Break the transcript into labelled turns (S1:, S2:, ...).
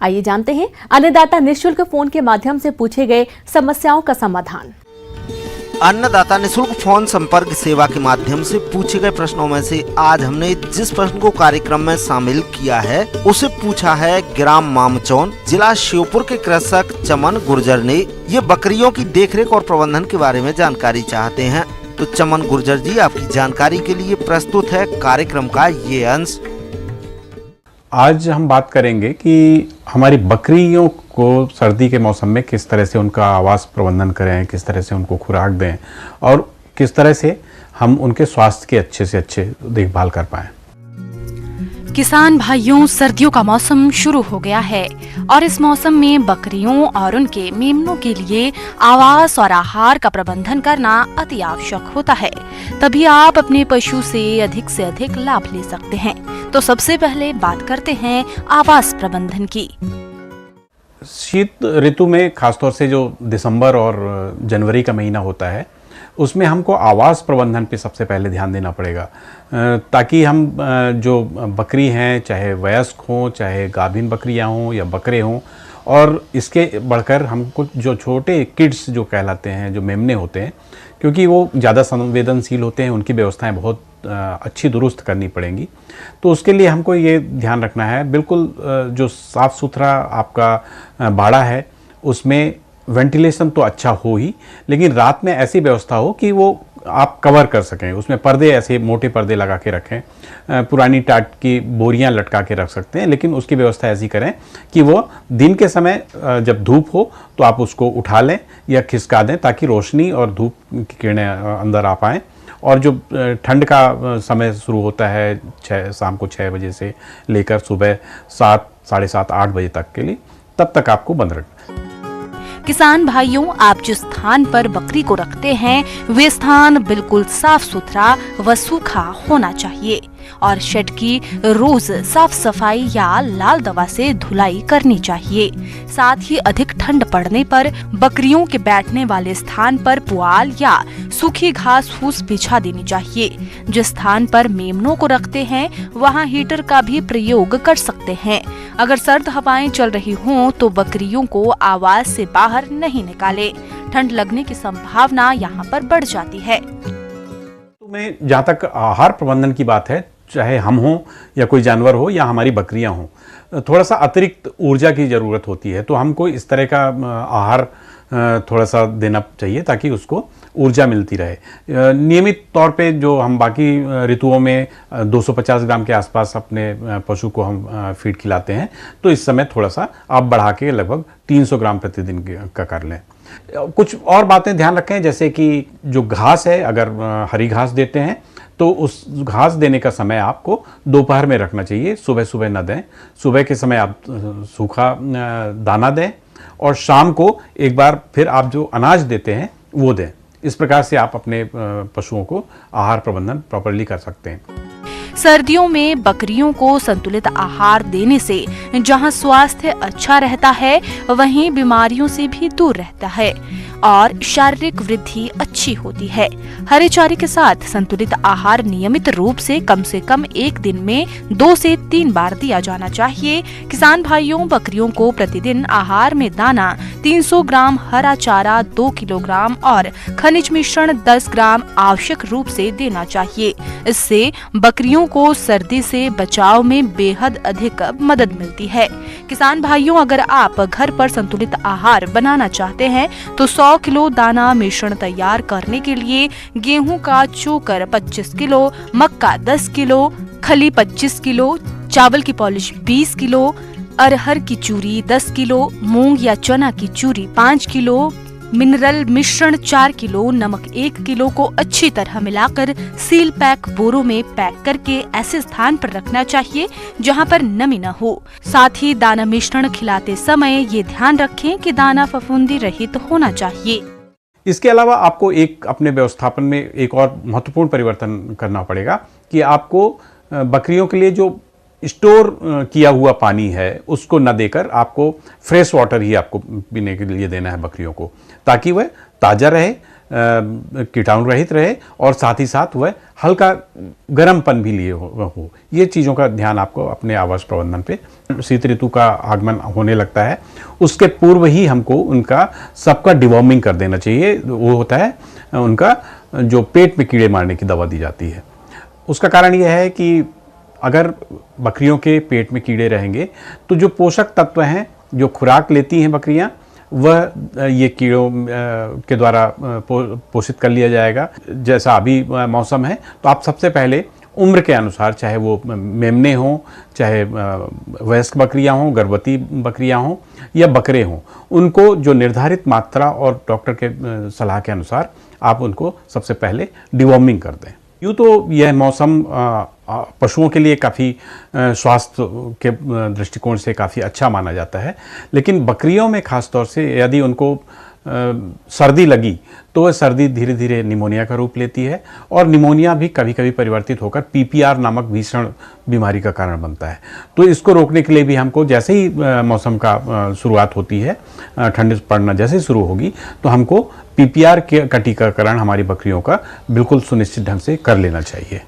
S1: आइए जानते हैं अन्नदाता निःशुल्क फोन के माध्यम से पूछे गए समस्याओं का समाधान।
S2: अन्नदाता निःशुल्क फोन संपर्क सेवा के माध्यम से पूछे गए प्रश्नों में से आज हमने जिस प्रश्न को कार्यक्रम में शामिल किया है उसे पूछा है ग्राम मामचौन, जिला श्योपुर के कृषक चमन गुर्जर ने। ये बकरियों की देखरेख और प्रबंधन के बारे में जानकारी चाहते हैं। तो चमन गुर्जर जी, आपकी जानकारी के लिए प्रस्तुत है कार्यक्रम का ये अंश।
S3: आज हम बात करेंगे कि हमारी बकरियों को सर्दी के मौसम में किस तरह से उनका आवास प्रबंधन करें, किस तरह से उनको खुराक दें और किस तरह से हम उनके स्वास्थ्य के अच्छे से अच्छे देखभाल कर पाएं।
S4: किसान भाइयों, सर्दियों का मौसम शुरू हो गया है और इस मौसम में बकरियों और उनके मेमनों के लिए आवास और आहार का प्रबंधन करना अति आवश्यक होता है। तभी आप अपने पशु से अधिक लाभ ले सकते हैं। तो सबसे पहले बात करते हैं आवास प्रबंधन की।
S3: शीत ऋतु में खासतौर से जो दिसंबर और जनवरी का महीना होता है उसमें हमको आवास प्रबंधन पे सबसे पहले ध्यान देना पड़ेगा, ताकि हम जो बकरी हैं, चाहे वयस्क हों, चाहे गाभिन बकरियां हों या बकरे हों, और इसके बढ़कर हमको जो छोटे किड्स जो कहलाते हैं, जो मेमने होते हैं, क्योंकि वो ज़्यादा संवेदनशील होते हैं, उनकी व्यवस्थाएं बहुत अच्छी दुरुस्त करनी पड़ेंगी। तो उसके लिए हमको ये ध्यान रखना है, बिल्कुल जो साफ़ सुथरा आपका बाड़ा है उसमें वेंटिलेशन तो अच्छा हो ही, लेकिन रात में ऐसी व्यवस्था हो कि वो आप कवर कर सकें। उसमें पर्दे, ऐसे मोटे पर्दे लगा के रखें, पुरानी टाट की बोरियां लटका के रख सकते हैं, लेकिन उसकी व्यवस्था ऐसी करें कि वो दिन के समय जब धूप हो तो आप उसको उठा लें या खिसका दें, ताकि रोशनी और धूप की किरणें अंदर आ पाएँ। और जो ठंड का समय शुरू होता है शाम को 6 बजे से लेकर सुबह 7, साढ़े 7, 8 बजे तक के लिए, तब तक आपको बंद रखना है।
S4: किसान भाइयों, आप जिस स्थान पर बकरी को रखते हैं वे स्थान बिल्कुल साफ सुथरा व सूखा होना चाहिए और शेड की रोज साफ सफाई या लाल दवा से धुलाई करनी चाहिए। साथ ही अधिक ठंड पड़ने पर बकरियों के बैठने वाले स्थान पर पुआल या सूखी घास फूस बिछा देनी चाहिए। जिस स्थान पर मेमनों को रखते हैं वहां हीटर का भी प्रयोग कर सकते हैं। अगर सर्द हवाएं चल रही हों तो बकरियों को आवास से बाहर नहीं निकालें। ठंड लगने की संभावना यहाँ पर बढ़ जाती है।
S3: तो मैं जहाँ तक आहार प्रबंधन की बात है, चाहे हम हों या कोई जानवर हो या हमारी बकरियां हों, थोड़ा सा अतिरिक्त ऊर्जा की ज़रूरत होती है। तो हमको इस तरह का आहार थोड़ा सा देना चाहिए ताकि उसको ऊर्जा मिलती रहे। नियमित तौर पे जो हम बाकी ऋतुओं में 250 ग्राम के आसपास अपने पशु को हम फीड खिलाते हैं, तो इस समय थोड़ा सा आप बढ़ा के लगभग 300 ग्राम प्रतिदिन का कर लें। कुछ और बातें ध्यान रखें, जैसे कि जो घास है, अगर हरी घास देते हैं तो उस घास देने का समय आपको दोपहर में रखना चाहिए, सुबह सुबह न दें। सुबह के समय आप सूखा दाना दें और शाम को एक बार फिर आप जो अनाज देते हैं वो दें। इस प्रकार से आप अपने पशुओं को आहार प्रबंधन प्रॉपर्ली कर सकते हैं।
S4: सर्दियों में बकरियों को संतुलित आहार देने से जहां स्वास्थ्य अच्छा रहता है वहीं बीमारियों से भी दूर रहता है और शारीरिक वृद्धि अच्छी होती है। हरे चारे के साथ संतुलित आहार नियमित रूप से कम एक दिन में 2 से 3 बार दिया जाना चाहिए। किसान भाइयों, बकरियों को प्रतिदिन आहार में दाना 300 ग्राम, हरा चारा 2 किलोग्राम और खनिज मिश्रण 10 ग्राम आवश्यक रूप से देना चाहिए। इससे बकरियों को सर्दी से बचाव में बेहद अधिक मदद मिलती है। किसान भाइयों, अगर आप घर पर संतुलित आहार बनाना चाहते हैं तो 100 किलो दाना मिश्रण तैयार करने के लिए गेहूं का चोकर 25 किलो, मक्का 10 किलो, खली 25 किलो, चावल की पॉलिश 20 किलो, अरहर की चूरी 10 किलो, मूंग या चना की चूरी 5 किलो, मिनरल मिश्रण 4 किलो, नमक 1 किलो को अच्छी तरह मिलाकर सील पैक बोरों में पैक करके ऐसे स्थान पर रखना चाहिए जहां पर नमी न हो। साथ ही दाना मिश्रण खिलाते समय ये ध्यान रखें कि दाना फफूंदी रहित होना चाहिए।
S3: इसके अलावा आपको एक अपने व्यवस्थापन में एक और महत्वपूर्ण परिवर्तन करना पड़ेगा कि आपको बकरियों के लिए जो स्टोर किया हुआ पानी है उसको न देकर आपको फ्रेश वाटर ही आपको पीने के लिए देना है बकरियों को, ताकि वह ताज़ा रहे, कीटाणु रहित रहे और साथ ही साथ वह हल्का गर्मपन भी लिए हो। ये चीज़ों का ध्यान आपको अपने आवास प्रबंधन पे, शीत ऋतु का आगमन होने लगता है उसके पूर्व ही हमको उनका सबका डिवॉर्मिंग कर देना चाहिए। वो होता है उनका जो पेट में कीड़े मारने की दवा दी जाती है। उसका कारण यह है कि अगर बकरियों के पेट में कीड़े रहेंगे तो जो पोषक तत्व हैं, जो खुराक लेती हैं बकरियां, वह ये कीड़ों के द्वारा पोषित कर लिया जाएगा। जैसा अभी मौसम है तो आप सबसे पहले उम्र के अनुसार, चाहे वो मेमने हों, चाहे वयस्क बकरियां हों, गर्भवती बकरियां हों या बकरे हों, उनको जो निर्धारित मात्रा और डॉक्टर के सलाह के अनुसार आप उनको सबसे पहले डिवॉर्मिंग कर दें। यूँ तो यह मौसम पशुओं के लिए काफ़ी स्वास्थ्य के दृष्टिकोण से काफ़ी अच्छा माना जाता है, लेकिन बकरियों में ख़ास तौर से यदि उनको सर्दी लगी तो वह सर्दी धीरे धीरे निमोनिया का रूप लेती है और निमोनिया भी कभी कभी परिवर्तित होकर पीपीआर नामक भीषण बीमारी का कारण बनता है। तो इसको रोकने के लिए भी हमको जैसे ही मौसम का शुरुआत होती है, ठंड पड़ना जैसे ही शुरू होगी, तो हमको पीपीआर का टीकाकरण हमारी बकरियों का बिल्कुल सुनिश्चित ढंग से कर लेना चाहिए।